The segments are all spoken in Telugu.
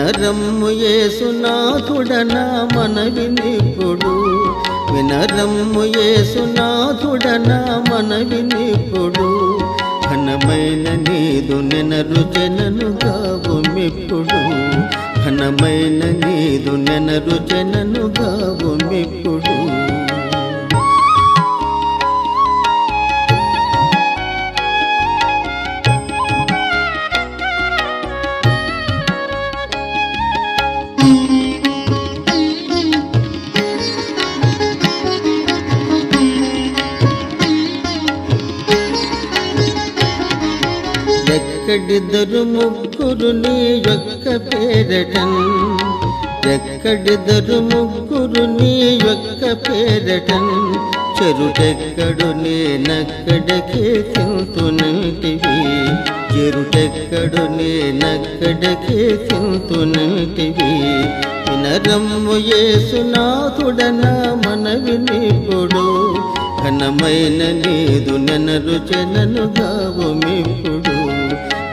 వినరమ్ము యేసునాథుడనా మనవినిప్పుడు, వినరమ్ము యేసునాథుడనా మనవినిప్పుడు, ఘనమైన నీదు నెనరుచెనను గావుమిప్పుడు, ఘనమైన నీదు నెనరుచెనను గావుమిప్పుడు. ఎక్కడిద్దరు ముగ్గురు నీ యొక్క పేరటన్, ఎక్కడిద్దరు ముగ్గురు నీ యొక్క పేరటన్, చెరుటెక్కడు నేనక్కడికే తింటున్నటివి, చెరుటెక్కడు నేనక్కడికే తింటున్నటివి. వినరమ్ము యేసునాథుడనా మనవినిప్పుడు, ఘనమైన నీదు నెనరుచెనను గావుమిప్పుడు,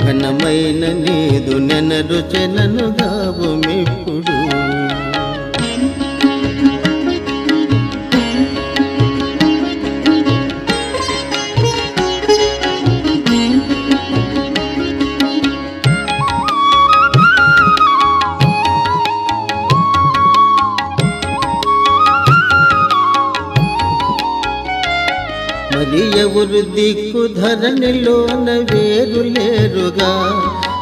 ఘనమైన నీదు నెనరుచెనను గావుమిప్పుడు. మరి ఎవరు దిక్కు ధరణిలోన వేరు లేరుగా,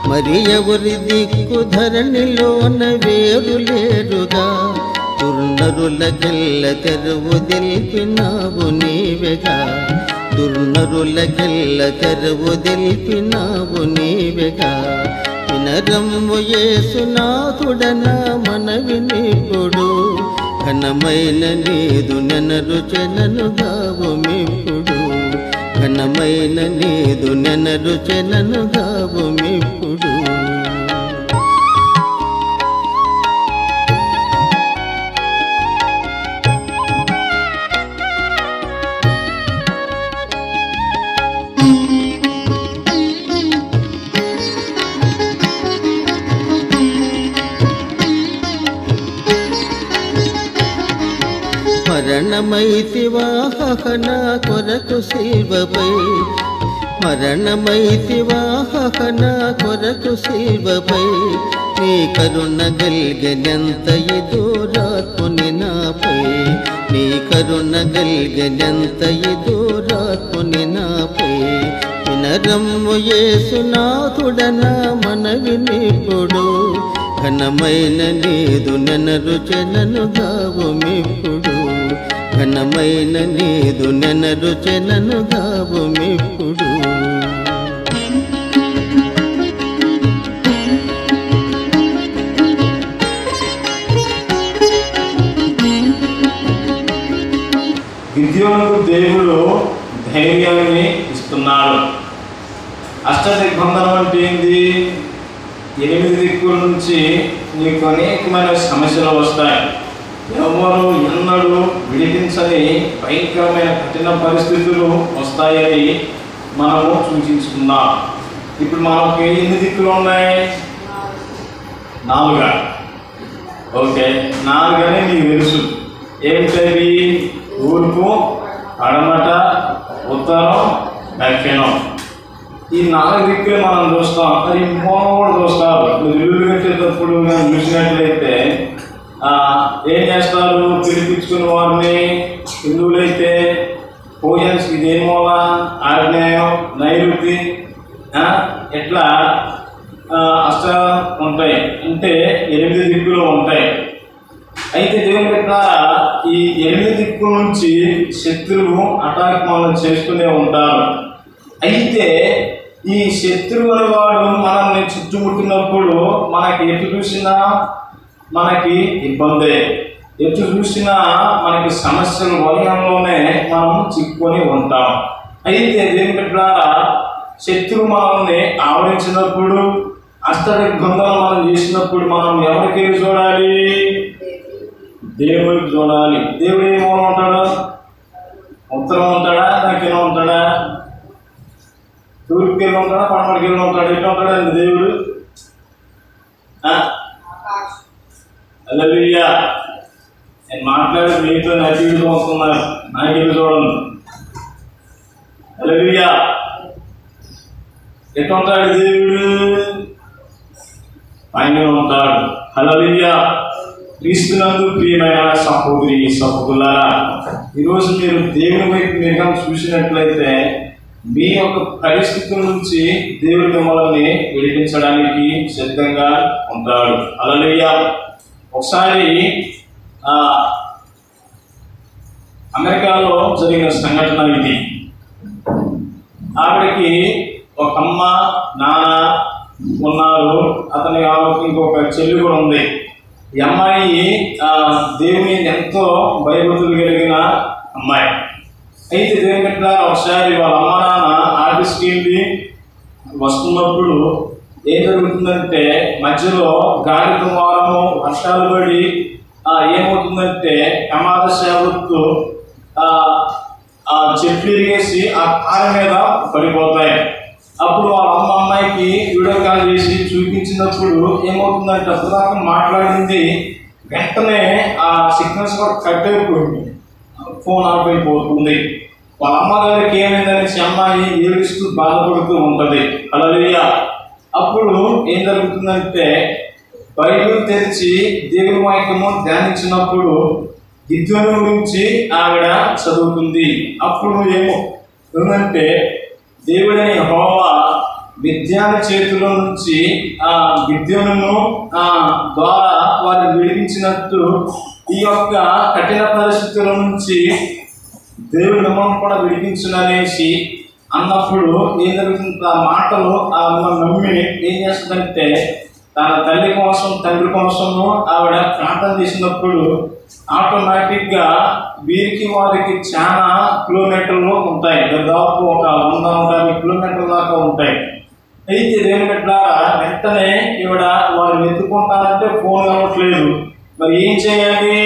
మరి ఎవరి దిక్కు ధరణిలోన వేరు లేరుగా, దుర్నరులకెల్ల తెరువు దిల్పినావు నీవెగా, దుర్నరులకెల్ల తెరువు దిల్పినావు నీవెగా. వినరమ్ము యేసునాథుడనా మనవినిప్పుడు, ఘనమైన నీదు నెనరుచెనను గావుమిప్పుడు, ఘనమైన నీదు నెనరుచెనను గావుమిప్పుడు. మరణమైతివా నా కొరకు శిల్వపై, మరణమైతివా నా కొరకు శిల్వపై, నీ కరుణ గల్గెనెంత దూరాత్ముని నాపై, నీ కరుణ గల్గెనెంత దూరాత్ముని నాపై. వినరమ్ము యేసునాథుడనా మనవినిప్పుడు, ఘనమైన నీదు నెనరుచెనను గావుమిప్పుడు, ఘనమైన నీదు నెనరుచెనను గావుమిప్పుడు. గిద్యోనుకు దేవుడు ధైర్యాన్ని ఇస్తున్నాడు. అష్టదిగ్బంధనం అంటే ఏంది? 8 దిక్కుల నుంచి నీకు అనేకమైన సమస్యలు వస్తాయి. ఎవరు ఎన్నడూ విడిపించని భయంకరమైన కఠిన పరిస్థితులు వస్తాయని మనము సూచించుకున్నాం. ఇప్పుడు మనకి ఎన్ని దిక్కులు ఉన్నాయి? 4. ఓకే, 4 అని నీకు తెలుసు. ఏమిటవి? తూర్పు, పడమట, ఉత్తరం, దక్షిణం. ఈ 4 దిక్కులు మనం చూస్తాం. అది మూలం కూడా చూస్తారు. మీరు ఇల్లు కట్టేటప్పుడు చూసినట్లయితే ఏం చేస్తారు? పిలిపించుకున్న వారిని హిందువులైతే పోయన్స్ ఇదే మూల, ఆగ్నేయం, నైరుతి, ఎట్లా అష్ట ఉంటాయి. అంటే 8 దిక్కులు ఉంటాయి. అయితే దేవుని యొక్క ఈ 8 దిక్కుల నుంచి శత్రువు అటాక్ మనం చేస్తూనే ఉంటారు. అయితే ఈ శత్రువు అనేవాడు మనల్ని చుట్టుముట్టినప్పుడు మనకి ఎటు చూసినా మనకి ఇబ్బందే, ఎటు చూసినా మనకి సమస్యల వలయంలోనే మనం చిక్కుకొని ఉంటాం. అయితే దేవుని ద్వారా శత్రువు మనల్ని ఆవరించినప్పుడు, అష్టదిగ్బంధనం మనం చేసినప్పుడు మనం ఎవరికి చూడాలి? దేవుడికి చూడాలి. దేవుడు ఏ మూలం ఉంటాడు? ఉత్తరం ఉంటాడా, దక్షిణం ఉంటాడా, తూర్పుకి వెళ్ళి ఉంటాడా, పడమటికి వెళ్ళి ఉంటాడు? ఎట్లా ఉంటాడండి దేవుడు? హల్లెలూయా. నేను మాట్లాడి మీతో నటిగా వస్తున్నాను, నాకు చూడండి. హల్లెలూయా. ఎట్లా ఉంటాడు దేవుడు? పైన ఉంటాడు. హల్లెలూయా. క్రీస్తునందు ప్రియమైన సహోదరి సహోదరులారా, ఈరోజు మీరు దేవుని వైపు మీరు చూసినట్లయితే మీ యొక్క పరిస్థితుల నుంచి దేవుడు మిమ్మల్ని విడిపించడానికి సిద్ధంగా ఉంటాడు. హల్లెలూయా. ఒకసారి అమెరికాలో జరిగిన సంఘటన ఇది. ఆవిడకి ఒక అమ్మ నాన్న ఉన్నారు, ఆమెకి ఇంకొక చెల్లి కూడా ఉంది. ఈ అమ్మాయి దేవుని ఎంతో భయభక్తులు కలిగిన అమ్మాయి. అయితే దేవుని ఒకసారి వాళ్ళ అమ్మ నాన్న ఆఫీస్కి వెళ్ళి వస్తున్నప్పుడు ఏం జరుగుతుందంటే మధ్యలో గాలి దుమారము వర్షాలు పడి ఏమవుతుందంటే ప్రమాద సేవకు చెట్లు ఇరిగేసి ఆ కారు మీద పడిపోతాయి. అప్పుడు వాళ్ళ అమ్మాయికి వీడియో కాల్ చేసి చూపించినప్పుడు ఏమవుతుందంటే అసలు మాట్లాడింది వెంటనే ఆ సిగ్నల్స్ కూడా కట్ అయిపోయింది, ఫోన్ ఆఫ్ అయిపోతుంది. వాళ్ళ అమ్మగారికి ఏమైందనేసి అమ్మాయి ఏడుస్తూ బాధపడుతూ ఉంటుంది. హల్లెలూయా. అప్పుడు ఏం జరుగుతుందంటే బైబిల్ తెరిచి దేవుని వాక్యము ధ్యానించినప్పుడు గిద్యోను గురించి ఆవిడ చదువుతుంది. అప్పుడు ఏమంటే దేవుడని యెహోవా మిద్యాను చేతిలో నుంచి గిద్యోనును ద్వారా వారిని విడిపించినట్టు ఈ యొక్క కఠిన పరిస్థితుల నుంచి దేవుడు మిమ్మల్ని కూడా విడిపించుననేసి అన్నప్పుడు ఏం జరుగుతుంది? ఆ మాటలు నమ్మి ఏం చేస్తుందంటే తన తల్లి కోసం తండ్రి కోసము ఆవిడ ప్రార్థన చేసినప్పుడు ఆటోమేటిక్గా వీరికి వారికి చాలా కిలోమీటర్లు ఉంటాయి, దాదాపు ఒక 150 కిలోమీటర్ల దాకా ఉంటాయి. అయితే దేవుని బిడ్డలారా, వెంటనే ఈవిడ వారిని ఎత్తుకుంటానంటే ఫోన్ కావట్లేదు. మరి ఏం చేయాలి?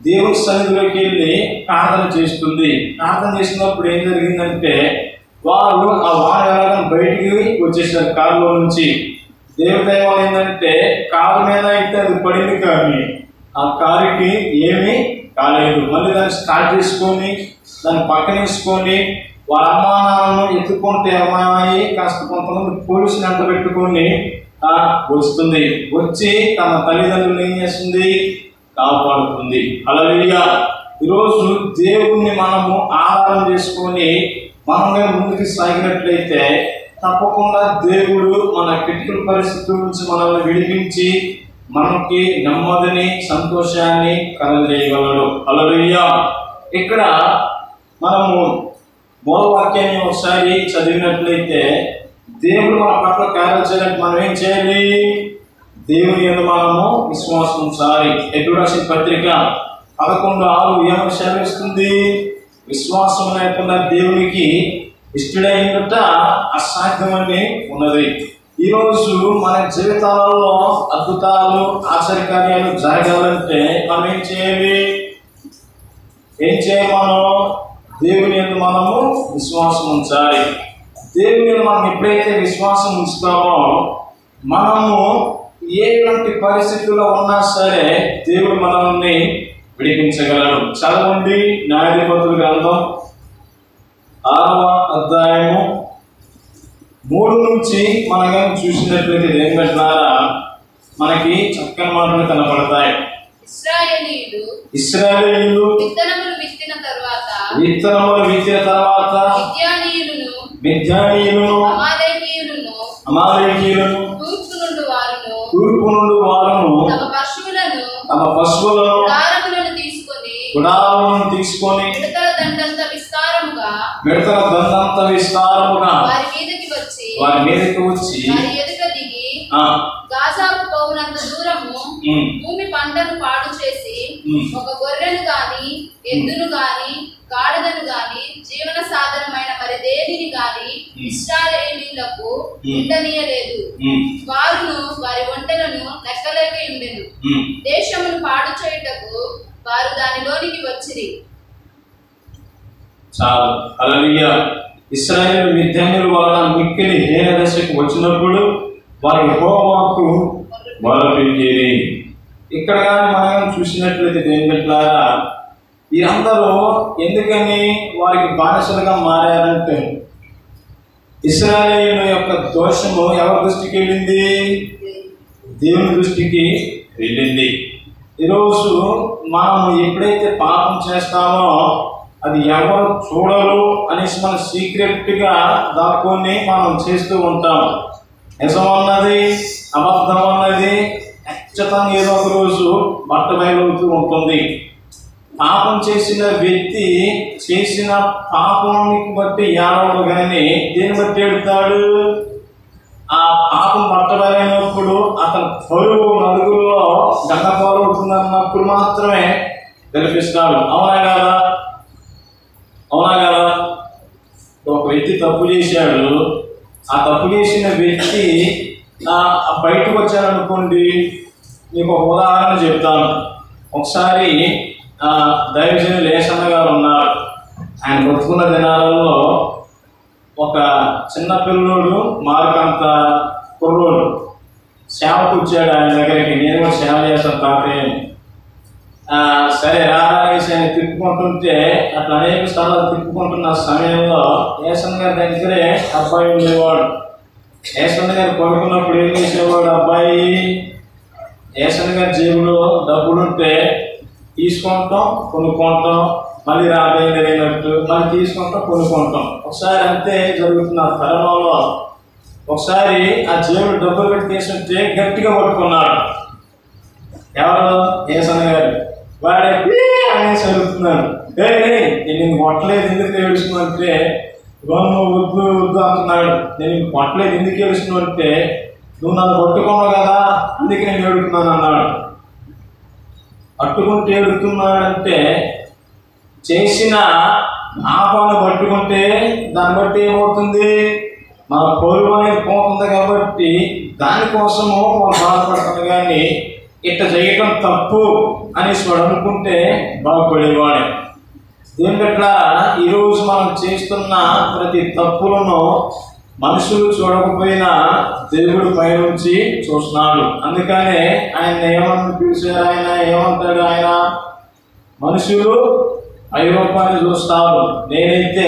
దేవుని సన్నిధిలోకి వెళ్ళి ప్రార్థన చేస్తుంది. ప్రార్థన చేసినప్పుడు ఏం జరిగిందంటే వారు ఆ వాహనం బయటికి వచ్చేసారు కారులో నుంచి. దేవదైవం ఏంటంటే కారు మీద అయితే అది పడింది కానీ ఆ కారుకి ఏమీ కాలేదు. మళ్ళీ దాన్ని స్టార్ట్ చేసుకొని దాన్ని పక్కన వేసుకొని వాళ్ళ అమ్మానాలను ఎత్తుకుంటే అమ్మాయి కాస్త కొంతమంది పోలీసుని అంట పెట్టుకొని వస్తుంది. వచ్చి తన తల్లిదండ్రులు ఏం చేస్తుంది? కాపాడుతుంది. హల్లెలూయా. ఈరోజు దేవుణ్ణి మనము ఆధారం చేసుకొని మనమే ముందుకు సాగినట్లయితే తప్పకుండా దేవుడు మన క్రిటికల్ పరిస్థితుల నుంచి మనల్ని విడిపించి మనకి నెమ్మదిని సంతోషాన్ని కలగజేయగలడు. హల్లెలూయా. ఇక్కడ మనము మూల వాక్యాన్ని ఒకసారి చదివినట్లయితే దేవుడు మన పట్ల కార్యాలు చేయడానికి మనం ఏం చేయాలి? దేవుని యందు మనము విశ్వాసం ఉంచాలి. ఎబ్రాయీయులకు రాసిన పత్రిక 11:6 ఏమని సెలవిస్తుంది? విశ్వాసం లేకుండా దేవునికి ఇష్టడైనట అసాధ్యమని ఉన్నది. ఈరోజు మన జీవితాలలో అద్భుతాలు ఆశ్చర్యకార్యాలు జరగాలంటే మనం ఏం చేయాలి? మనం దేవుని యందు మనము విశ్వాసం ఉంచాలి. దేవుని యందు మనం ఎప్పుడైతే విశ్వాసం ఉంచుతామో మనము ఎలాంటి పరిస్థితుల్లో ఉన్నా సరే దేవుడు మనల్ని విడిపించగలడు. చదవండి న్యాయాధిపతుల గ్రంథం 6వ అధ్యాయము 3 నుంచి మనం చూసినట్లయితే దేనికట్లారా మనకి చక్కని మాటలు కనపడతాయి. ఇశ్రాయేలీయులు విత్తనములు విత్తిన తర్వాత మిద్యానీయులను అమాలేకీయులను తూర్పు నుండి వారును తమ పశువులను గుడారములను తీసుకొని మిడతల దండంత విస్తారముగా వారి మీదకి వచ్చి వారి ఎదుట దిగి గాజాకు పోవునంత దూరము భూమి పంటను పాడు చేసి ఒక గొర్రెను గాని ఎద్దును గాని గాడిదను గాని జీవన సాధనమైన మరి దేనిని గాని ఇశ్రాయేలీయులకు ఉండనీయలేదు. వారును వారి ఒంటెలను లెక్కలేక ఉండెను. దేశమును పాడు చేయుటకు వారు దానిలోనికి వచ్చిరి. చాలు. హల్లెలూయా. ఇశ్రాయేలు మిద్యానీయుల వలన మిక్కిలి హీన దశకు వచ్చినప్పుడు వారి యెహోవాకు మొరపెట్టిరి. ఇక్కడ కానీ మనం చూసినట్లయితే దేవుని బిడ్డలారా, వీరందరూ ఎందుకని వారికి బానిసలుగా మారారంటే ఇశ్రాయేలీయుల యొక్క దోషము ఎవరి దృష్టికి వెళ్ళింది? దేవుని దృష్టికి వెళ్ళింది. ఈరోజు మనం ఎప్పుడైతే పాపం చేస్తామో అది ఎవరు చూడరు అనేసి మనం సీక్రెట్గా దాక్కుని మనం చేస్తూ ఉంటాం. నిజం అన్నది అబద్ధం అన్నది ఖచ్చితంగా ఏదో ఒక రోజు బట్ట బయలుతూ ఉంటుంది. పాపం చేసిన వ్యక్తి చేసిన పాపానికి బట్టి ఏడవడు కానీ దేని బట్టి ఏడుతాడు? ఆ పాపం బట్టబయలైనప్పుడు అతను పరువు నలుగురిలో గంగపాలవుతుంది అన్నప్పుడు మాత్రమే కనిపిస్తాడు. అవునా కదా? అవునా కదా? ఒక వ్యక్తి తప్పు చేశాడు. ఆ తప్పు చేసిన వ్యక్తి బయటకు వచ్చాడనుకోండి, మీకు ఒక ఉదాహరణ చెప్తాను. ఒకసారి దైవజనులు లేసన్న గారు ఉన్నారు. ఆయన బతుకున్న దినాలలో ఒక చిన్న పిల్లోడు మార్కంత కుర్రోడు సేవకు వచ్చాడు ఆయన దగ్గరికి. నేను కూడా సేవ చేస్తాను తాతయ్య. సరే రారాసి ఆయన తిప్పుకుంటుంటే అట్లా అనేక స్థలాలు తిప్పుకుంటున్న సమయంలో ఏసన్న గారి దగ్గరే అబ్బాయి ఉండేవాడు. ఏసన్న గారు పడుకున్నప్పుడు ఏం చేసేవాడు అబ్బాయి? ఏసన్న గారి జేబులో డబ్బులుంటే తీసుకుంటాం, కొనుక్కుంటాం, మళ్ళీ రాబోయేనట్టు మళ్ళీ తీసుకుంటాం, కొనుక్కుంటాం. ఒకసారి అంతే జరుగుతున్న తరుణంలో ఒకసారి ఆ జేబులు డబ్బులు పెట్టి తీసుకుంటే గట్టిగా పట్టుకున్నాడు. ఎవరు? ఏసన్న గారు. వాడే అనేసి అడుగుతున్నాడు. నేను కొట్టలేదు, ఎందుకు ఏడుస్తున్నానంటే నువ్వు వద్దు వద్దు అంటున్నాడు. నేను కొట్టలేదు, ఎందుకు ఏడుస్తున్నావు అంటే నువ్వు నన్ను పట్టుకున్నావు కదా అందుకే నేను ఏడుతున్నాను అన్నాడు. పట్టుకుంటే ఏడుతున్నాడంటే చేసిన పాపాన్ని పట్టుకుంటే దాన్ని బట్టి ఏమవుతుంది? మన పరువు అనేది పోతుంది కాబట్టి దానికోసము మనం బాధపడతాం. కానీ ఇట్లా చేయటం తప్పు అనేసి వాడు అనుకుంటే బాగుపడేవాడే. దీనికట్లా ఈరోజు మనం చేస్తున్న ప్రతి తప్పులను మనుషులు చూడకపోయినా దేవుడు పైనుంచి చూస్తున్నాడు. అందుకనే ఆయన ఏమని పిలిచారు? ఆయన ఏమంటాడు? ఆయన మనుషులు ఐరూపాన్ని చూస్తారు, నేనైతే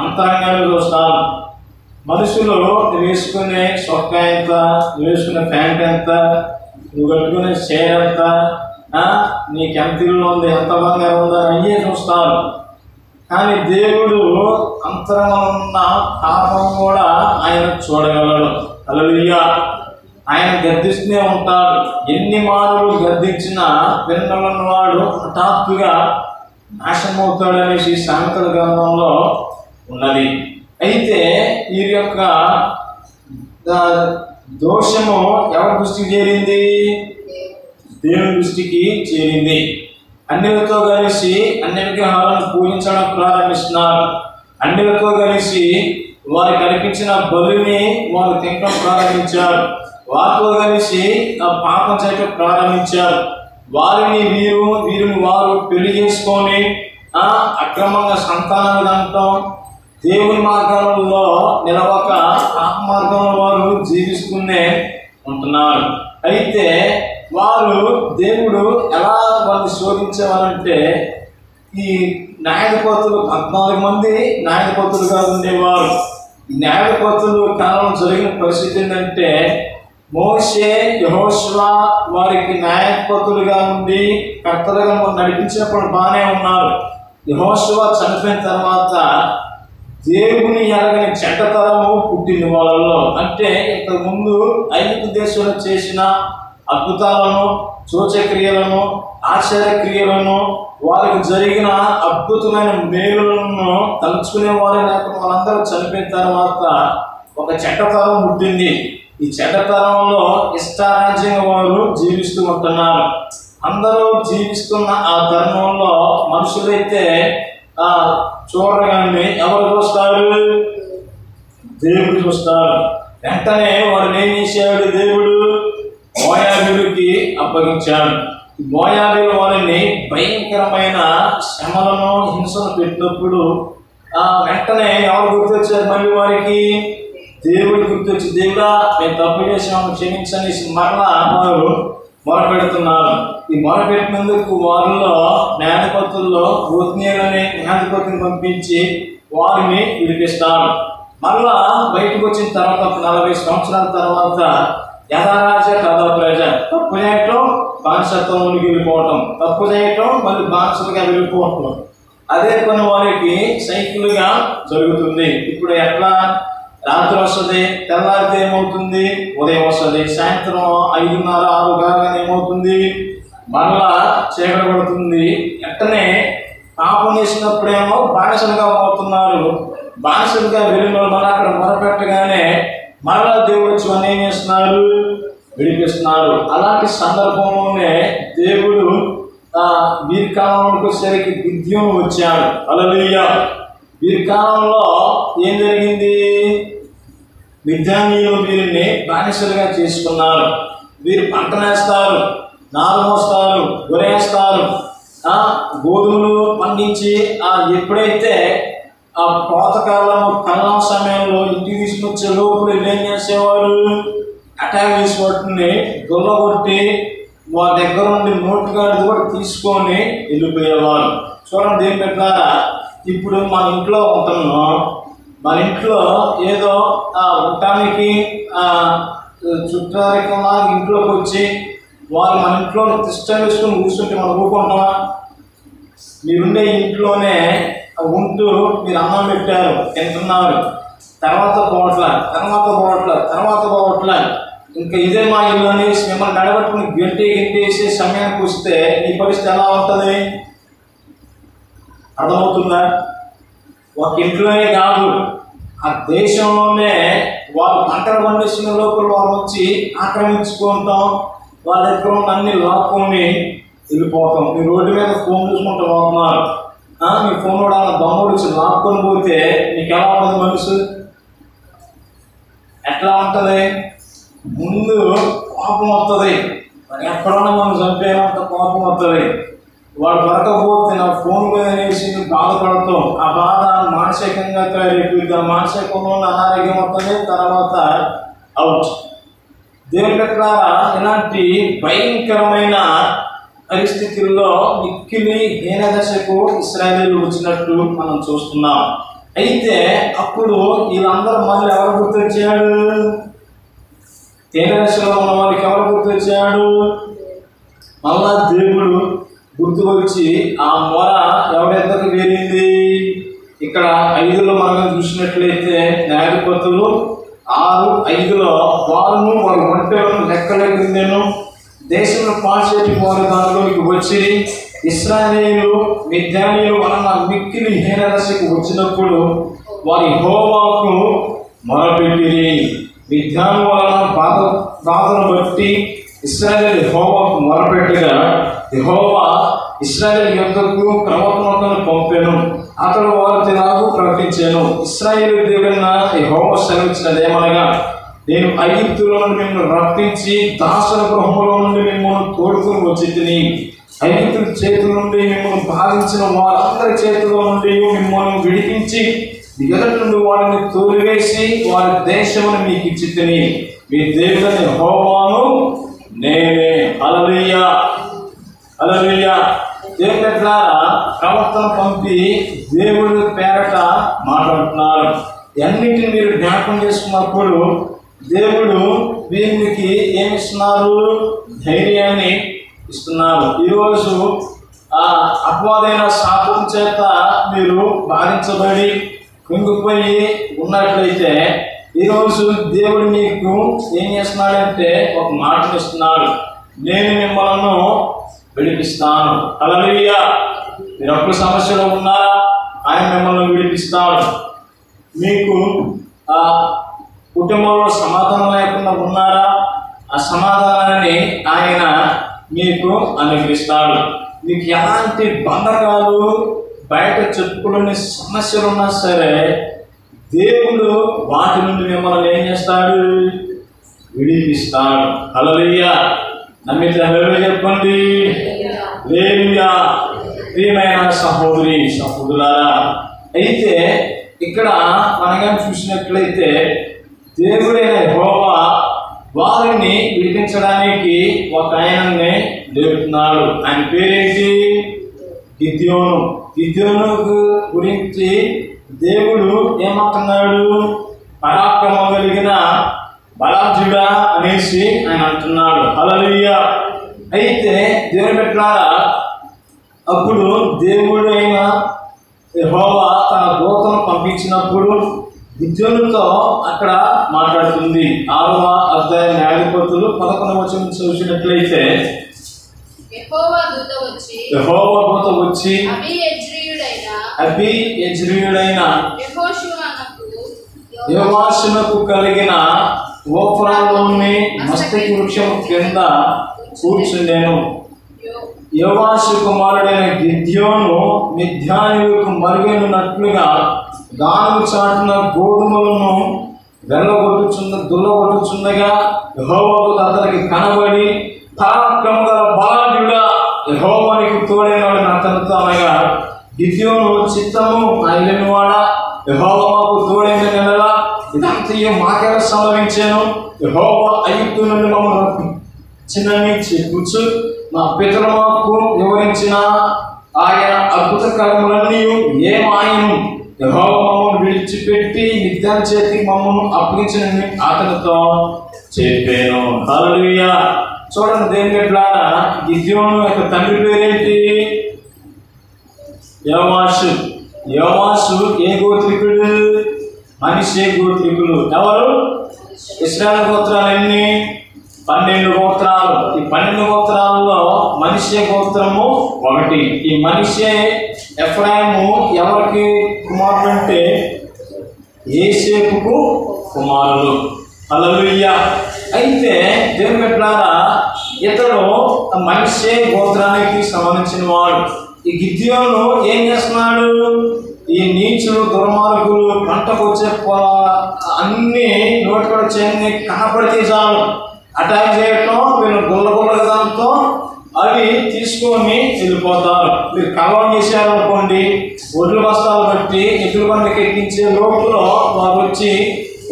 అంతరంగాన్ని చూస్తాను. మనుషులు వేసుకునే చొక్కా ఎంత, వేసుకునే ప్యాంట్ ఎంత, నువ్వు కట్టుకునే చీర ఎంత, నీకెంత ఇల్లు ఉంది, ఎంత బంగారం ఉందా అయ్యే చూస్తారు. కానీ దేవుడు అంతరంగా ఉన్న పాపం కూడా ఆయన చూడగలడు. హల్లెలూయా. ఆయన గద్దిస్తూనే ఉంటాడు. ఎన్ని మారులు గద్దించినా విన్నవాడు హఠాత్తుగా నాశనమవుతాడు అనేసి సామెతల గ్రంథంలో ఉన్నది. అయితే వీరి యొక్క దోషము ఎవరి దృష్టికి చేరింది? దేవుని దృష్టికి చేరింది. అన్యులతో కలిసి అన్య విగ్రహాలను పూజించడం ప్రారంభిస్తున్నారు. అన్యులతో కలిసి వారు కనిపించిన బలిని వారు తినడం ప్రారంభించారు. వారితో కలిసి పాపం చేయడం ప్రారంభించారు. వారిని వీరిని వారు పెళ్లి చేసుకొని అక్రమంగా సంతానాలు అంటాం, దేవుని మార్గాలలో నిలవక పాప మార్గంలో వారు జీవిస్తూనే ఉంటున్నారు. అయితే వారు దేవుడు ఎలా వారిని శోధించేవారంటే ఈ న్యాయాధిపతులు 14 మంది న్యాయాధిపతులుగా ఉండేవారు. న్యాయాధిపతులు కాలంలో జరిగిన పరిస్థితి ఏంటంటే మోషే యెహోషువ వారికి న్యాయాధిపతులుగా ఉండి కర్తలుగా నడిపించినప్పుడు బాగానే ఉన్నారు. యెహోషువ చనిపోయిన తర్వాత దేవుని ఎరగని చెడ్డతరము పుట్టింది వాళ్ళలో. అంటే ఇంతకు ముందు ఐగుప్తు దేశంలో చేసిన అద్భుతాలను, సూచక్రియలను, ఆశ్చర్యక్రియలను, వారికి జరిగిన అద్భుతమైన మేలులను తలుచుకునే వారే లేకపోతే వాళ్ళందరూ చనిపోయిన తర్వాత ఒక చెడ్డతరం పుట్టింది. ఈ చెడ్డతరంలో ఇష్టారాజ్యంగా వారు జీవిస్తూ ఉంటున్నారు. అందరూ జీవిస్తున్న ఆ తరుణంలో మనుషులైతే చూడగానే ఎవరు చూస్తారు? దేవుడు చూస్తారు. వెంటనే వారిని ఏం చేశాడు? దేవుడు మోయాబీయులకి అప్పగించాడు. మోయాబీయులు వారిని భయంకరమైన శ్రమలను, హింసను పెట్టినప్పుడు వెంటనే ఎవరు గుర్తొచ్చారు? మళ్ళీ వారికి దేవుడు గుర్తొచ్చి, దేవుడా మేము తప్పు చేసాము క్షమించనేసి మరలా వారు మొరపెడుతున్నారు. ఈ మొరపెట్టినందుకు వారిలో న్యాయాధిపతుల్లో ఒత్నీయులు అనే న్యాయాధిపతిని పంపించి వారిని విడిపిస్తారు. మళ్ళా బయటకు వచ్చిన తర్వాత 40 సంవత్సరాల తర్వాత యథారాజ కథా ప్రజ, తప్పు చేయటం బానిసత్వంలోకి వెళ్ళిపోవటం, తప్పు చేయటం మళ్ళీ బానిసలుగా వెళ్ళిపోవటం, అదే పని వారికి సైకిల్గా జరుగుతుంది. ఇప్పుడు ఎట్లా రాత్రి వస్తుంది, తెల్లారితే ఏమవుతుంది, ఉదయం వస్తుంది, సాయంత్రం 5:30, 6 కాగానే ఏమవుతుంది, మరలా చీకటి పడుతుంది. వెంటనే పాపం చేసినప్పుడేమో బానిసలుగా పోతున్నారు. బానిసలుగా వెళ్ళిన వాళ్ళు అక్కడ మొరపెట్టగానే మరలా దేవుడు వచ్చి అని ఏం చేస్తున్నారు, విడిపిస్తున్నారు. అలాంటి సందర్భంలోనే దేవుడు వీరి కాలంలోకి వచ్చేసరికి గిద్యోను వచ్చాడు. హల్లెలూయా. వీరి కాలంలో ఏం జరిగింది, మిద్యానీయులు వీరిని బానిసలుగా చేసుకున్నారు. వీరు పంట వేస్తారు, నారు మోస్తారు, గొర్రెస్తారు, గోధుమలు పండించి ఎప్పుడైతే ఆ కోతకాలము కల్లం సమయంలో ఇంటికి తీసుకొచ్చే లోపల ఏం చేసేవారు, అటాక్ చేసి వాటిని దొల్లగొట్టి వారి దగ్గర నుండి నోటు కార్డు కూడా తీసుకొని వెళ్ళిపోయేవారు. చూడండి ఏం పెట్టారా, ఇప్పుడు మన ఇంట్లో ఉంటున్నాం, మన ఇంట్లో ఏదో ఉండటానికి చుట్టారికంగా ఇంట్లోకి వచ్చి వాళ్ళు మన ఇంట్లో తిష్ట వేసుకొని కూర్చుంటే మనం ఊరుకుంటామా? మీరుండే ఇంట్లోనే ఉంటూ మీరు అన్నం పెట్టారు, తింటున్నారు, తర్వాత పోవట్ల ఇంకా ఇదే మా ఇల్లు అనేసి మిమ్మల్ని నడబట్టుకుని గెంటేసే సమయానికి వస్తే ఈ పరిస్థితి ఎలా ఉంటుంది అర్థమవుతుందా? ఒక ఇంట్లోనే కాదు, ఆ దేశంలోనే వాళ్ళు పంటలు పండిస్తున్న లోపల వాళ్ళు వచ్చి ఆక్రమించుకుంటాం, వాళ్ళ దగ్గర ఉన్న అన్ని లాక్కొని వెళ్ళిపోతాం. మీ రోడ్డు మీద ఫోన్ చూసుకుంటూ పోతున్నారు, మీ ఫోన్ కూడా దమ్ముడు వచ్చి లాక్కొని పోతే మీకు ఎలా ఉంటుంది మనసు? ఎట్లా ఉంటుంది? ముందు కోపం వస్తుంది, ఎక్కడన్నా మనం చంపేనంత కోపం వస్తుంది. వాడు దొరకపోతే నా ఫోన్ మీద అనేసి బాధపడతాం, ఆ బాధ మానసికంగా తయారైపోయింది, ఆ మానసికంలో అనారోగ్యం వస్తుంది, తర్వాత అవుట్. దేవుని ప్రకారం ఇలాంటి భయంకరమైన పరిస్థితుల్లో మిక్కిలి హీనదశకు ఇశ్రాయేలీయులు వచ్చినట్టు మనం చూస్తున్నాం. అయితే అప్పుడు వీళ్ళందరూ మళ్ళీ ఎవరు గుర్తొచ్చాడు? హీనదశలో ఉన్న వాళ్ళకి ఎవరు గుర్తొచ్చాడు? మళ్ళా దేవుడు గుర్తుకొచ్చి ఆ మొర ఎవరెద్దరికి వేరింది. ఇక్కడ 5లో మనం చూసినట్లయితే న్యాయాధిపతులు 6:5 వారును వారి ఒంటెలను లెక్కలేను దేశంలో పాల్చేటి వారి దానిలోకి వచ్చి ఇశ్రాయేలీయులు మిద్యానీయులు వలన మిక్కిలి హీనదశకు వచ్చినప్పుడు వారి యెహోవాకు మొరపెట్టిరి. మిద్యాను వలన బాధను బట్టి ఇశ్రాయేలు యెహోవాకు మొరపెట్టగా యెహోవా ఇశ్రాయేలు యొద్దకు ప్రవక్తలను పంపెను, అతడు వారితో ఇలాగూ ప్రకటించాను, ఇశ్రాయేలు దేవుడైన యెహోవా సెలవిచ్చినదేమనగా, నేను ఐగుప్తులో నుండి మిమ్మల్ని రప్పించి దాసుల గృహంలో నుండి మిమ్మల్ని తోడుకొని వచ్చి తిని ఐగుప్తుల చేతుల నుండి మిమ్మల్ని బాధించిన వారందరి చేతుల నుండి మిమ్మల్ని విడిపించి ఎదుటి నుండి వారిని తోలివేసి వారి దేశమును మీకు ఇచ్చి తిని మీ దేవుడైన యెహోవాను నేనే. హల్లెలూయా, హల్లెలూయా. దేవుని ద్వారా ప్రవక్తను పంపి దేవుడి పేరట మాట్లాడుతున్నారు. అన్నిటిని మీరు జ్ఞాపకం చేసుకున్నప్పుడు దేవుడు వీరికి ఏమిస్తున్నారు? ధైర్యాన్ని ఇస్తున్నారు. ఈరోజు అపవాదైన శాపం చేత మీరు బాధించబడి కుంగిపోయి ఉన్నట్లయితే ఈరోజు దేవుడు మీకు ఏం చేస్తున్నాడంటే ఒక మాటను ఇస్తున్నాడు, నేను మిమ్మల్ని విడిపిస్తాను. హల్లెలూయా. మీరు అప్పుడు సమస్యలో ఉన్నారా? ఆయన మిమ్మల్ని విడిపిస్తాడు. మీకు కుటుంబంలో సమాధానం లేకుండా ఉన్నారా? ఆ సమాధానాన్ని ఆయన మీకు అనుగ్రహిస్తాడు. మీకు ఎలాంటి బంధకాలు బయట చెప్పుకునే సమస్యలు ఉన్నా సరే దేవుడు వాటి నుండి మిమ్మల్ని ఏం చేస్తాడు? విడిపిస్తాడు. హల్లెలూయా. నమ్మితే హల్లెలూయా చెప్పండి. హల్లెలూయా. ప్రియమైన సహోదరి సహోదరులారా, అయితే ఇక్కడ మనగా చూసినట్లయితే దేవుడైన యెహోవా వారిని విడిపించడానికి ఒక ఆయనని లేపుతున్నాడు. ఆయన పేరేంటి? గిద్యోను. గిద్యోను గురించి దేవుడు ఏమంటున్నాడు? పరాక్రమం కలిగిన బలార్జుడా అనేసి ఆయన అంటున్నాడు. హల్లెలూయా. అయితే దేవుని బిడ్డలారా, అప్పుడు దేవుడు అయిన యెహోవా తన దూతను పంపించినప్పుడు గిద్యోనుతో అక్కడ మాట్లాడుతుంది. 6వ అధ్యాయం న్యాయాధిపతులు 11వ వచనం చూసినట్లయితే, యెహోవా దూత వచ్చి అబీయెజ్రీయుడైన యెహోషువకు కలిగిన ఓఫ్రాలోని మస్తకి వృక్షం కింద కూర్చుండెను. యోవాషు కుమారుడైన గిద్యోను మిద్యానీయులకు మరుగైనట్లుగా గానుగ చాటున గోధుమలను దుల్లగొట్టుచుండగా యెహోవా అతనికి కనబడి, పరాక్రమం గల బలాఢ్యుడా, యెహోవానికి తోడైనవాడు అతనితో అనగా, గిద్యోను చిత్తము అయినవాడా, యెహోవా మాకు తోడైన నెల ఇదంతా మాకెలా సంభవించాను? యెహోవా ఐగుప్తు నుండి మమ్మల్ని చిన్నని చెప్పుచ్చు మా పితరులు మాకు వివరించిన ఆయన అద్భుత కార్యములన్నీ ఏమాయను? యెహోవా మమ్మల్ని విడిచిపెట్టి మిద్యాను చేతికి మమ్మల్ని అప్పగించిన అతనితో చెప్పాను. హల్లెలూయా. చూడండి దేవుని బిడ్డలారా, గిద్యోను యొక్క తండ్రి పేరేంటి? యోవాషు. యోవాషు ఏ గోత్రికుడు? మనిషే గోత్రికులు. ఎవరు? ఇశ్రాయేలు గోత్రాలు ఎన్ని? 12 గోత్రాలు. ఈ 12 గోత్రాలలో మనిషే గోత్రము ఒకటి. ఈ మనిషే ఎఫ్రాయిము ఎవరికి కుమారుడు అంటే యోసేపుకు కుమారుడు. హల్లెలూయా. అయితే దేవుని బిడ్డలారా, ఇతడు మనిషే గోత్రానికి సంబంధించిన వాడు. ఈ గిద్యోను ఏం చేస్తున్నాడు? ఈ నీచులు దుర్మార్గులు పంటకు వచ్చే అన్ని నోటి కూడా చేయని కనపడితే చాలు అటాక్ చేయటం, వీళ్ళు గుల్లగుల్లదాంతో అవి తీసుకొని వెళ్ళిపోతారు. మీరు కలవం చేశారనుకోండి, ఒడ్లు బస్తాలు బట్టి ఎద్దుల బండికి ఎక్కించే లోపల వారు వచ్చి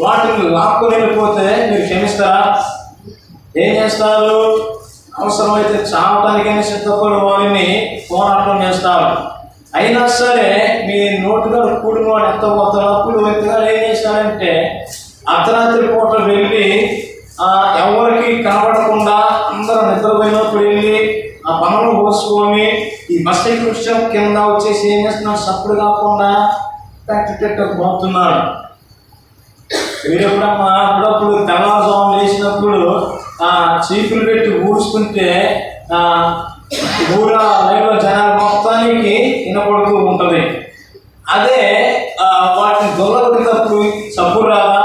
వాటిని లాక్కొని వెళ్ళిపోతే మీరు క్షమిస్తారా? ఏం చేస్తారు? అవసరమైతే చావటానికైనా సిద్ధపడి వారిని పోరాటం చేస్తారు. అయినా సరే మీ నోటుగా కూడిన వాడు ఎంత పోతారు? అప్పుడు వ్యక్తిగారు ఏం చేస్తారంటే అర్ధరాత్రి పూట వెళ్ళి ఎవరికి కనబడకుండా అందరూ నిద్రపోయినప్పుడు వెళ్ళి ఆ పనులు పోసుకొని ఈ మస్తకి వృక్షం కింద వచ్చేసి ఏం చేస్తున్నారు? సప్పుడు కాకుండా పోతున్నారు. వీడెప్పుడమ్మా అప్పుడప్పుడు తెల్లవారుజాము వేసినప్పుడు చీపులు పెట్టి ఊడ్చుకుంటే ఊర లైవ్లో జనాలు మొత్తానికి వినపడుతూ ఉంటుంది. అదే వాటిని దొల్లగొట్టినప్పుడు సప్పుడు రాదా?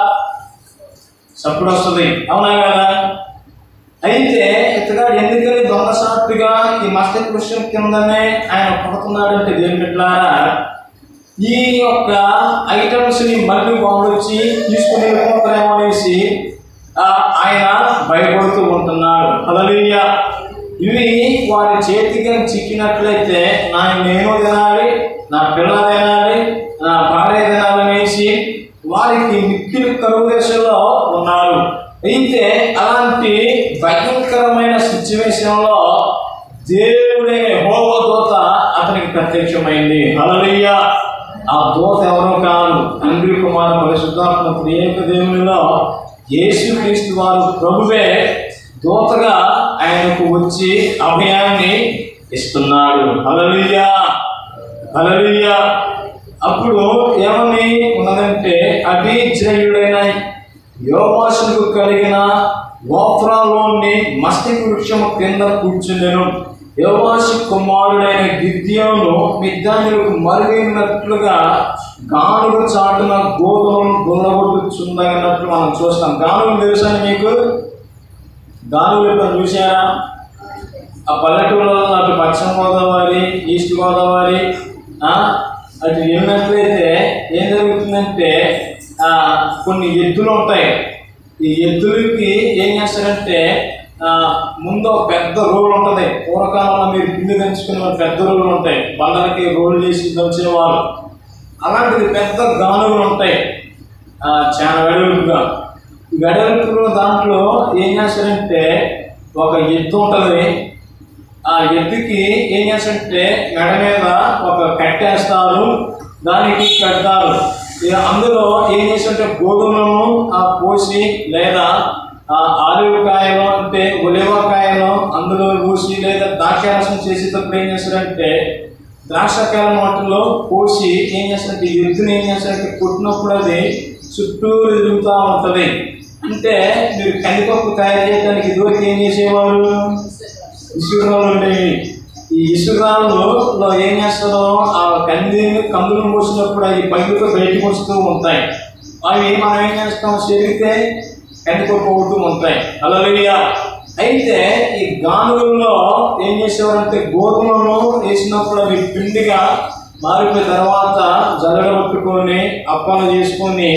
సప్పుడు వస్తుంది, అవునా కదా? అయితే ఇతగాడు ఎందుకని దొంగసాటుగా ఈ మస్తకి వృక్షం కిందనే ఆయన పడుతున్నాడంటే దేవుని బిడ్డలారా, ఈ యొక్క ఐటమ్స్ని మళ్ళీ వాళ్ళు వచ్చి తీసుకుని వెళ్ళిపోతారేమో అనేసి ఆయన భయపడుతూ ఉంటున్నాడు. హల్లెలూయా. ఇవి వారి చేతికి చిక్కినట్లయితే నేను తినాలి, నా పిల్లలు తినాలి, నా భార్య తినాలనేసి వారికి మిక్కిలి కరువు దశలో ఉన్నారు. అయితే అలాంటి భయంకరమైన సిచ్యువేషన్లో దేవుడే యెహోవా దూత అతనికి ప్రత్యక్షమైంది. హల్లెలూయా. ఆ దూత ఎవరో కాదు, తండ్రి కుమార పరిశుద్ధాత్మ త్రియేక దేవునిలో యేసుక్రీస్తు వారు ప్రభువే దూతగా ఆయనకు వచ్చి అభయాన్ని ఇస్తున్నాడు. హల్లెలూయా. హల్లెలూయా. అప్పుడు ఏమని ఉన్నదంటే, అబీయెజ్రీయుడైన యోవాషుకు కలిగిన ఓఫ్రాలోని మస్తకి వృక్షము కింద కూర్చుండెను. యోవాషు కుమారుడైన గిద్యోను మిద్యానీయులకు మరుగైనట్లుగా గానుగ చాటున గోధుమలను గుల్లగొట్టుచుండగన్నట్లు మనం చూస్తాం. గానుగలు తెలుసా మీకు? గానుగలు ఎప్పుడు చూసారా? ఆ పల్లెటూరులో అటు పశ్చిమ గోదావరి, ఈస్ట్ గోదావరి అటు వెళ్ళినట్లయితే ఏం జరుగుతుందంటే కొన్ని ఎద్దులు ఉంటాయి. ఈ ఎద్దులకి ఏం చేస్తారంటే ముందు పెద్ద రోడ్లు ఉంటుంది. పూర్వకాలంలో మీరు పిండి దంచుకునే పెద్ద రోడ్లు ఉంటాయి, బండలకి రోడ్లు చేసి దంచేవాళ్ళు. అలాంటిది పెద్ద గానుగలు ఉంటాయి చాలా వెడల్పుగా. వెడల్పు దాంట్లో ఏం చేస్తారంటే ఒక ఎద్దు ఉంటుంది. ఆ ఎద్దుకి ఏం చేస్తారంటే మెడ మీద ఒక కట్టేస్తారు, దానికి కడతారు. అందులో ఏం చేస్తారంటే గోధుమలను పోసి లేదా ఆలివకాయలు అంటే ఉలివకాయలు అందులో పోసి లేదా ద్రాక్షారసం చేసేటప్పుడు ఏం చేస్తారంటే ద్రాక్షకాయల వాటిలో పోసి ఏం చేస్తారంటే ఎద్దుని ఏం చేస్తారంటే కొట్టినప్పుడు అది చుట్టూరు తిరుగుతూ ఉంటుంది. అంటే మీరు కందిపప్పు తయారు చేయడానికి ఇదివరకు ఏం చేసేవారు? ఇసుకరాళ్ళు ఉండేవి. ఈ ఇసుకరాళ్ళలో ఏం చేస్తారో ఆ కందులు పోసినప్పుడు అవి పైకి బయటకు వస్తూ ఉంటాయి. అవి మనం ఏం చేస్తాం, చెరిగితే కందిపప్పు అవుతూ ఉంటాయి. హల్లెలూయా. అయితే ఈ గానుగుల్లో ఏం చేసేవారంటే గోధుమలను వేసినప్పుడు అవి పిండిగా మారిపోయిన తర్వాత జల్లడబట్టుకొని అప్పాలు చేసుకొని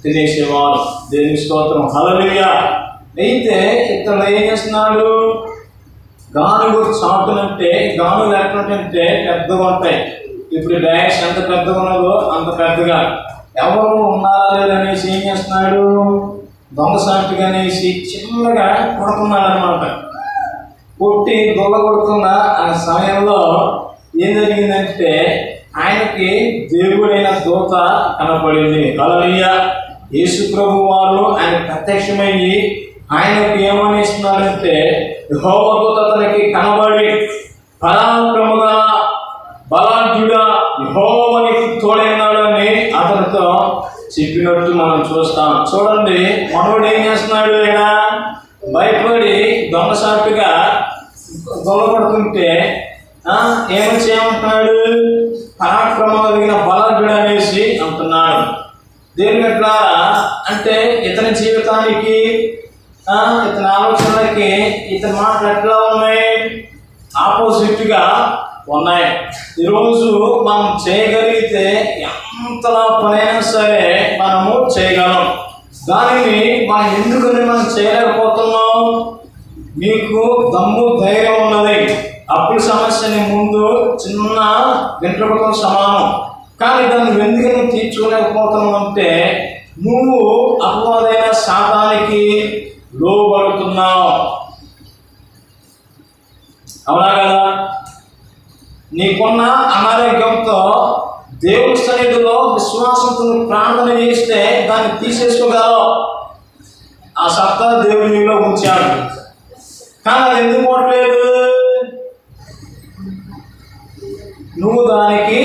తినేసేవారు. దేవుని స్తోత్రం. హల్లెలూయా. అయితే ఇక్కడ ఏం చేస్తున్నాడు, గానుగు చాటునంటే గానుగులు ఎట్లంటే పెద్దగా ఉంటాయి. ఇప్పుడు డాష్ ఎంత పెద్దగా ఉన్నదో అంత పెద్దగా ఎవరు ఉన్నారా లేదనేసి ఏం చేస్తున్నాడు, దొంగసాటుగా అనేసి చిన్నగా కొడుతున్నాడు అనమాట. కొట్టి దొంగ కొడుతున్న ఆ సమయంలో ఏం జరిగిందంటే ఆయనకి దేవుడైన దూత కనపడింది. హల్లెలూయా. యేసు ప్రభు వారు ఆయన ప్రత్యక్షమయ్యి ఆయనకు ఏమనిస్తున్నాడంటే యెహోవా దూత అతనికి కనబడి పరాక్రమగా బలాఢ్యుడా యెహోవా నీకు తోడైనాడని అతనితో చెప్పినట్టు మనం చూస్తాం. చూడండి, మనోడు ఏం చేస్తున్నాడు, ఆయన భయపడి దొంగసాటుగా దొంగపడుతుంటే ఏమని చేయమంటున్నాడు, పరాక్రమం కలిగిన బలాఢ్యుడు అనేసి అంటున్నాడు. దేని ఎట్లా అంటే ఇతని జీవితానికి ఇతని ఆలోచనలకి ఇతని మాటలు ఎట్లా ఉన్నాయి, ఆపోజిట్గా ఉన్నాయి. ఈరోజు మనం చేయగలిగితే ఎంతలా పనైనా సరే మనము చేయగలం. దానిని మనం ఎందుకని మనం చేయలేకపోతున్నాం? మీకు దమ్ము ధైర్యం ఉన్నది. అప్పుడు సమస్యని ముందు చిన్న వెంట్రుకతో సమానం. కానీ దాన్ని ఎందుకని తీర్చుకోలేకపోతున్నావు అంటే నువ్వు అపవాదైన శాతానికి లోబడుతున్నావు. అవునా కదా? నీకున్న అనారోగ్యంతో దేవుడి సన్నిధిలో విశ్వాసంతో ప్రార్థన చేస్తే దాన్ని తీసేసుకోగలవు. ఆ సత్తా దేవుడి నీలో ఉంచాడు. కానీ అది ఎందుకు పోవట్లేదు? నువ్వు దానికి